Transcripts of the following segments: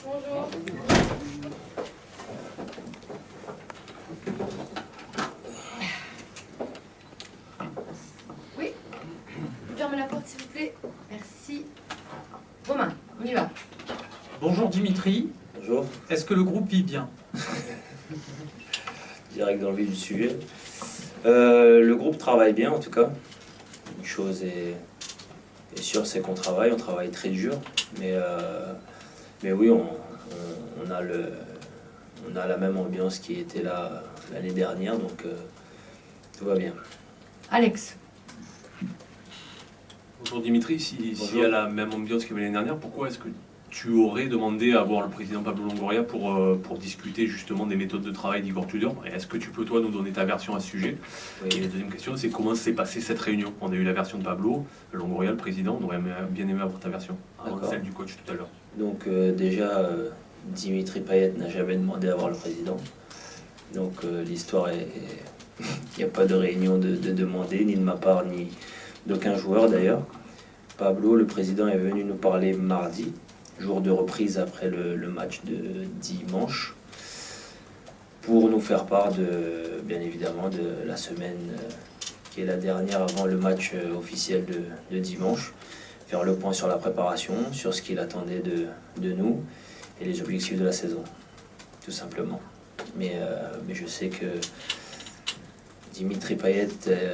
Bonjour. Oui. Fermez la porte, s'il vous plaît. Merci. Romain, on y va. Bonjour Dimitri. Bonjour. Est-ce que le groupe vit bien? Direct dans le vif du sujet. Le groupe travaille bien en tout cas. Une chose est sûre, c'est qu'on travaille très dur. Mais oui, on a la même ambiance qui était là l'année dernière, donc tout va bien. Alex. Bonjour Dimitri, s'il y a la même ambiance que l'année dernière, pourquoi est-ce que tu aurais demandé à voir le président Pablo Longoria pour discuter justement des méthodes de travail d'Igor Tudor? Et est-ce que tu peux toi nous donner ta version à ce sujet? Oui. Et la deuxième question, c'est comment s'est passée cette réunion? On a eu la version de Pablo, Longoria, le président, on aurait bien aimé avoir ta version, avant celle du coach tout à l'heure. Donc déjà, Dimitri Payet n'a jamais demandé à voir le président. Donc l'histoire est... Il n'y a pas de réunion de demander, ni de ma part, ni d'aucun joueur d'ailleurs. Pablo, le président, est venu nous parler mardi, jour de reprise après le match de dimanche, pour nous faire part bien évidemment de la semaine qui est la dernière avant le match officiel de dimanche, faire le point sur la préparation, sur ce qu'il attendait de nous et les objectifs de la saison, tout simplement. Mais je sais que Dimitri Payet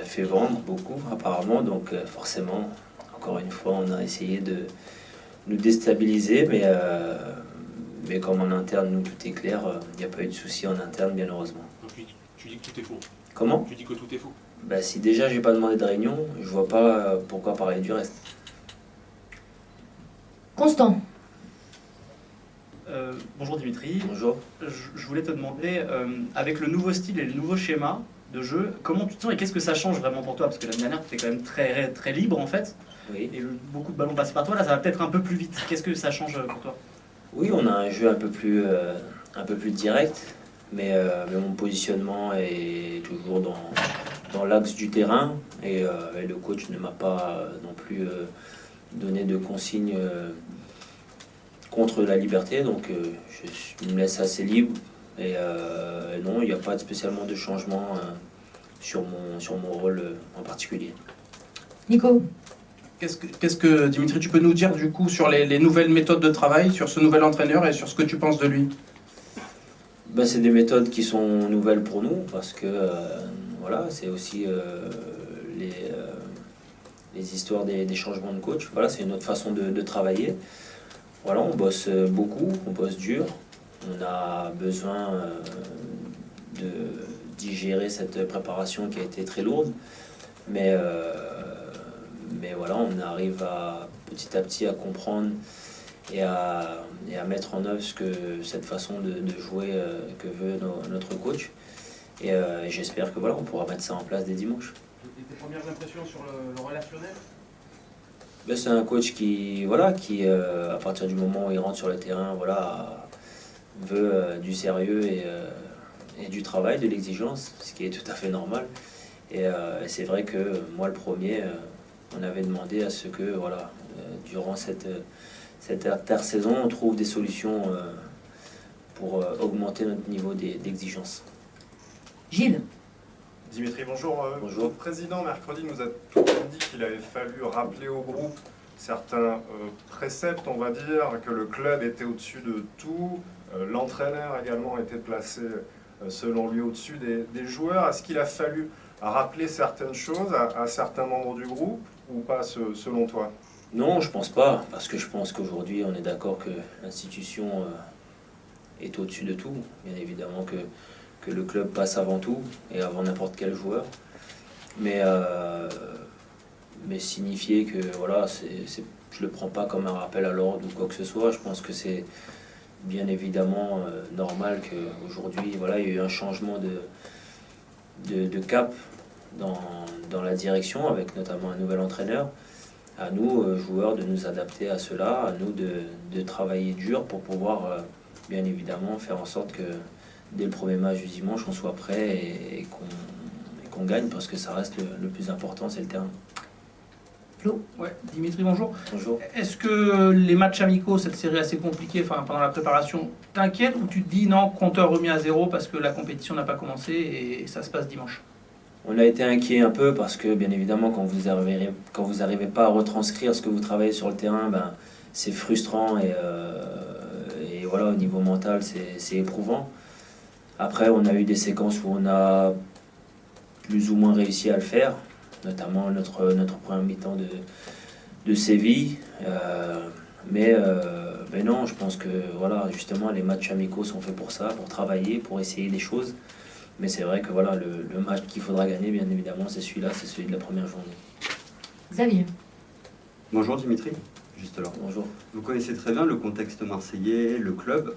fait vendre beaucoup apparemment, donc forcément, encore une fois, on a essayé de nous déstabiliser, mais comme en interne, nous, tout est clair, il n'y a pas eu de souci en interne, bien heureusement. Donc tu dis que tout est faux? Comment? Tu dis que tout est faux? Bah, si déjà j'ai pas demandé de réunion, je vois pas pourquoi parler du reste. Constant. Bonjour Dimitri. Bonjour. Je voulais te demander, avec le nouveau style et le nouveau schéma de jeu, comment tu te sens et qu'est-ce que ça change vraiment pour toi? Parce que l'année dernière, tu étais quand même très, très libre en fait. Oui. Et beaucoup de ballons passés par toi, là ça va peut-être un peu plus vite. Qu'est-ce que ça change pour toi? Oui, on a un jeu un peu plus direct, mais mon positionnement est toujours dans l'axe du terrain et le coach ne m'a pas non plus donné de consignes contre la liberté, donc je me laisse assez libre et non, il n'y a pas spécialement de changement sur mon rôle en particulier. Nico. Qu'est-ce que, Dimitri, tu peux nous dire du coup sur les nouvelles méthodes de travail, sur ce nouvel entraîneur et sur ce que tu penses de lui? Ben, c'est des méthodes qui sont nouvelles pour nous parce que voilà, c'est aussi les histoires des changements de coach. Voilà, c'est une autre façon de travailler. Voilà, on bosse beaucoup, on bosse dur. On a besoin de digérer cette préparation qui a été très lourde. Mais voilà, on arrive petit à petit à comprendre et à mettre en œuvre cette façon de jouer que veut notre coach. Et j'espère que voilà, on pourra mettre ça en place dès dimanche. Et tes premières impressions sur le relationnel? Ben, c'est un coach qui à partir du moment où il rentre sur le terrain, voilà, veut du sérieux et du travail, de l'exigence, ce qui est tout à fait normal. Et c'est vrai que moi, le premier, on avait demandé à ce que, voilà, durant cette intersaison, on trouve des solutions pour augmenter notre niveau d'exigence. Gilles. Dimitri, bonjour. Bonjour. Notre président, mercredi, nous a tout de même dit qu'il avait fallu rappeler au groupe certains préceptes, on va dire, que le club était au-dessus de tout. L'entraîneur également était placé, selon lui, au-dessus des joueurs. Est-ce qu'il a fallu rappeler certaines choses à certains membres du groupe ou pas, selon toi? Non, je pense pas, parce que je pense qu'aujourd'hui, on est d'accord que l'institution est au-dessus de tout. Bien évidemment que le club passe avant tout et avant n'importe quel joueur. Mais signifier que voilà, je le prends pas comme un rappel à l'ordre ou quoi que ce soit. Je pense que c'est bien évidemment normal qu'aujourd'hui, voilà, il y a eu un changement de cap dans la direction, avec notamment un nouvel entraîneur. À nous, joueurs, de nous adapter à cela, à nous de travailler dur pour pouvoir bien évidemment faire en sorte que dès le premier match du dimanche, on soit prêt et qu'on gagne, parce que ça reste le plus important, c'est le terrain. Flo. Ouais, Dimitri, bonjour. Bonjour. Est-ce que les matchs amicaux, cette série assez compliquée, enfin, pendant la préparation, t'inquiète ou tu te dis non, compteur remis à zéro parce que la compétition n'a pas commencé et ça se passe dimanche? On a été inquiet un peu parce que bien évidemment quand vous arrivez pas à retranscrire ce que vous travaillez sur le terrain, ben, c'est frustrant et voilà, au niveau mental c'est éprouvant. Après on a eu des séquences où on a plus ou moins réussi à le faire, notamment notre première mi-temps de Séville. Mais non, je pense que voilà, justement les matchs amicaux sont faits pour ça, pour travailler, pour essayer des choses. Mais c'est vrai que voilà, le match qu'il faudra gagner, bien évidemment, c'est celui-là, c'est celui de la première journée. Xavier. Bonjour Dimitri, juste là. Bonjour. Vous connaissez très bien le contexte marseillais, le club.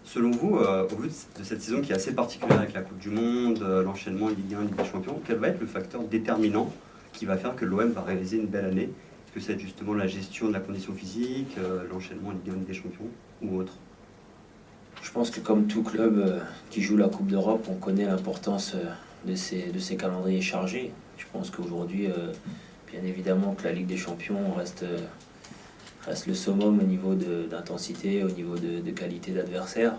Selon vous, au vu de cette saison qui est assez particulière avec la Coupe du Monde, l'enchaînement Ligue 1, Ligue des Champions, quel va être le facteur déterminant qui va faire que l'OM va réaliser une belle année? Est-ce que c'est justement la gestion de la condition physique, l'enchaînement Ligue 1, Ligue des Champions ou autre? Je pense que comme tout club qui joue la Coupe d'Europe, on connaît l'importance de ces calendriers chargés. Je pense qu'aujourd'hui, bien évidemment que la Ligue des Champions reste le summum au niveau d'intensité, au niveau de qualité d'adversaire.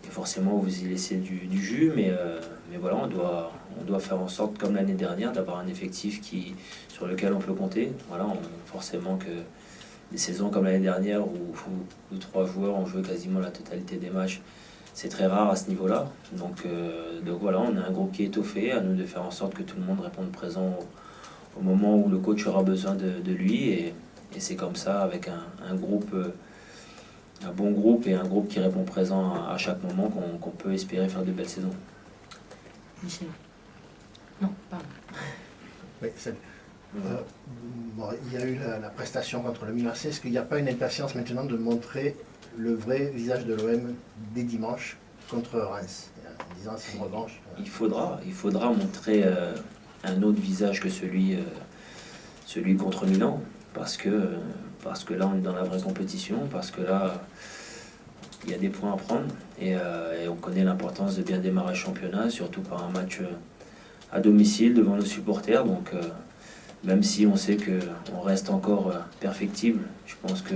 Et forcément, vous y laissez du jus, mais voilà, on doit faire en sorte, comme l'année dernière, d'avoir un effectif sur lequel on peut compter. Voilà, forcément que des saisons comme l'année dernière où 3 joueurs ont joué quasiment la totalité des matchs, c'est très rare à ce niveau-là. Donc voilà, on a un groupe qui est étoffé, à nous de faire en sorte que tout le monde réponde présent au moment où le coach aura besoin de lui. Et c'est comme ça, avec un groupe, un bon groupe et un groupe qui répond présent à chaque moment qu'on peut espérer faire de belles saisons. Michel. Non, pardon. Oui, bon, il y a eu la prestation contre le Milan AC. Est-ce qu'il n'y a pas une impatience maintenant de montrer le vrai visage de l'OM dès dimanche contre Reims, en disant c'est une revanche? Il faudra montrer un autre visage que celui contre Milan, parce que là on est dans la vraie compétition, parce que là il y a des points à prendre et on connaît l'importance de bien démarrer le championnat, surtout par un match à domicile devant nos supporters. Donc même si on sait qu'on reste encore perfectible, je pense que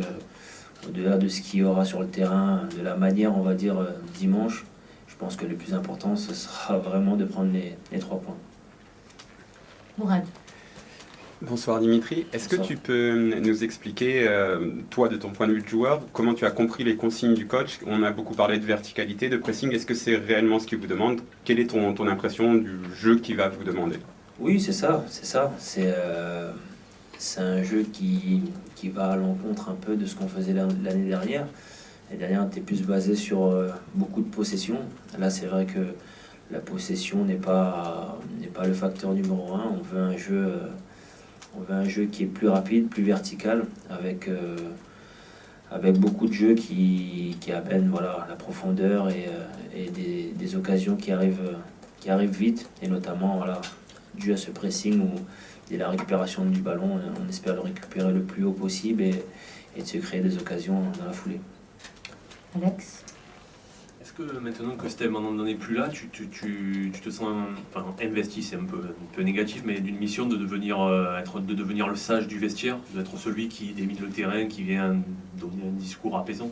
au-delà de ce qu'il y aura sur le terrain, de la manière, on va dire, dimanche, je pense que le plus important, ce sera vraiment de prendre les 3 points. Mourad. Bonsoir Dimitri, est-ce que tu peux nous expliquer, toi de ton point de vue de joueur, comment tu as compris les consignes du coach? On a beaucoup parlé de verticalité, de pressing, est-ce que c'est réellement ce qu'il vous demande? Quelle est ton impression du jeu qu'il va vous demander? Oui, c'est ça. C'est un jeu qui va à l'encontre un peu de ce qu'on faisait l'année dernière. L'année dernière, on était plus basé sur beaucoup de possession. Là, c'est vrai que la possession n'est pas le facteur numéro 1. On veut un jeu qui est plus rapide, plus vertical, avec beaucoup de jeux qui amènent voilà, la profondeur et des occasions qui arrivent vite, et notamment voilà, dû à ce pressing et la récupération du ballon, on espère le récupérer le plus haut possible et de se créer des occasions dans la foulée. Alex. Est-ce que maintenant que Steve n'en est plus là, tu te sens investi, c'est un peu négatif, mais d'une mission de devenir le sage du vestiaire, d'être celui qui démine le terrain, qui vient donner un discours apaisant?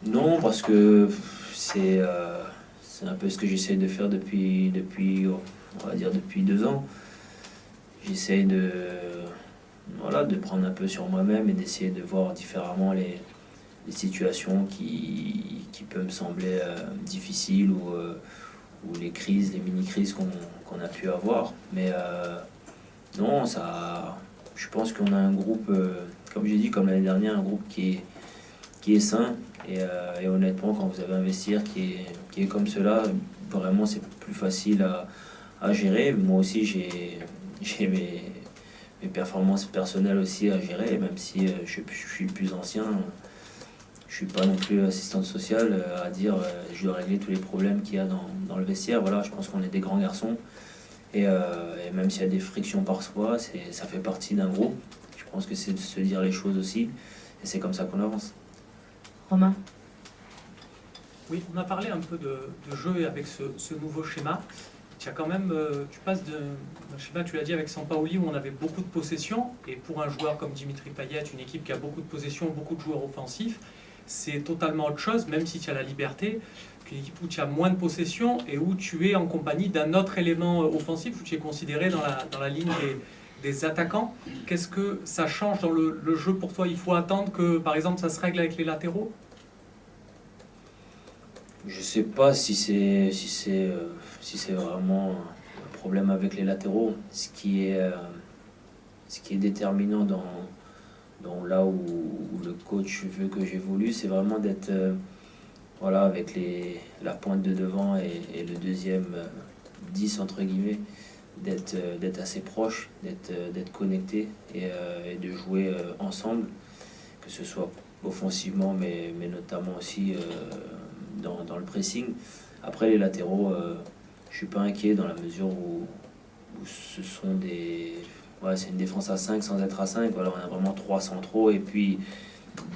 Non, parce que c'est un peu ce que j'essaie de faire depuis on va dire depuis 2 ans. J'essaye de prendre un peu sur moi-même et d'essayer de voir différemment les situations qui peuvent me sembler difficiles ou les crises, les mini-crises qu'on a pu avoir. Mais non, je pense qu'on a un groupe, comme j'ai dit, comme l'année dernière, un groupe qui est sain. Et honnêtement, quand vous avez un vestiaire qui est comme cela, vraiment c'est plus facile à gérer. Moi aussi, j'ai mes performances personnelles aussi à gérer, même si je suis plus ancien. Je suis pas non plus assistante sociale à dire je dois régler tous les problèmes qu'il y a dans le vestiaire. Voilà, je pense qu'on est des grands garçons et même s'il y a des frictions parfois, ça fait partie d'un groupe. Je pense que c'est de se dire les choses aussi et c'est comme ça qu'on avance. Romain. Oui, on a parlé un peu de jeu avec ce nouveau schéma. tu as quand même, tu passes de, je sais pas, tu l'as dit avec Sampaoli où on avait beaucoup de possession, et pour un joueur comme Dimitri Payet, une équipe qui a beaucoup de possession, beaucoup de joueurs offensifs, c'est totalement autre chose, même si tu as la liberté, qu'une équipe où tu as moins de possession et où tu es en compagnie d'un autre élément offensif, où tu es considéré dans la ligne des attaquants. Qu'est-ce que ça change dans le jeu pour toi? Il faut attendre que, par exemple, ça se règle avec les latéraux? Je sais pas si c'est vraiment un problème avec les latéraux. Ce qui est déterminant dans là où le coach veut que j'évolue, c'est vraiment d'être voilà, avec la pointe de devant et le deuxième 10 entre guillemets, d'être assez proche, d'être connecté et de jouer ensemble, que ce soit offensivement mais notamment aussi dans le pressing. Après les latéraux, je suis pas inquiet dans la mesure où ce sont c'est une défense à 5 sans être à 5. Voilà, on a vraiment 3 centraux et puis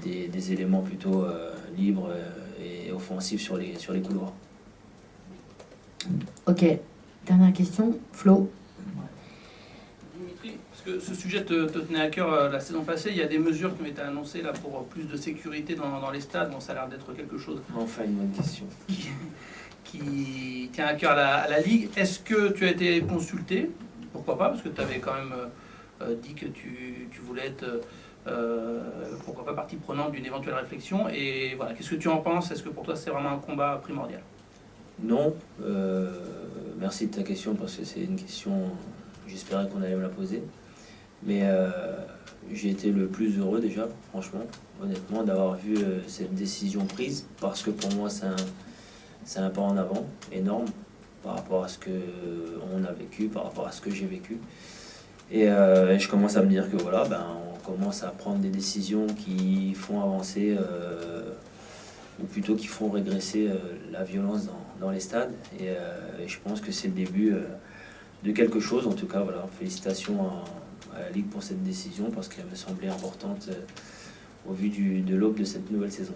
des éléments plutôt libres et offensifs sur les couloirs. Ok, dernière question, Flo. Dimitri, parce que ce sujet te tenait à cœur la saison passée, il y a des mesures qui ont été annoncées là pour plus de sécurité dans les stades. Bon, ça a l'air d'être quelque chose Enfin, une bonne question. qui tient à cœur à la Ligue. Est-ce que tu as été consulté? Pourquoi pas? Parce que tu avais quand même dit que tu voulais être, pourquoi pas, partie prenante d'une éventuelle réflexion. Et voilà, qu'est-ce que tu en penses? Est-ce que pour toi c'est vraiment un combat primordial? Non, merci de ta question parce que c'est une question, j'espérais qu'on allait me la poser. Mais j'ai été le plus heureux déjà, franchement, honnêtement, d'avoir vu cette décision prise parce que pour moi c'est un pas en avant énorme par rapport à ce qu'on a vécu, par rapport à ce que j'ai vécu. Et je commence à me dire que voilà, on commence à prendre des décisions qui font avancer, ou plutôt qui font régresser la violence dans les stades. Et je pense que c'est le début de quelque chose. En tout cas, voilà, félicitations à la Ligue pour cette décision parce qu'elle me semblait importante au vu de l'aube de cette nouvelle saison.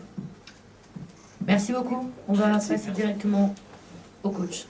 Merci beaucoup. On va passer directement au coach.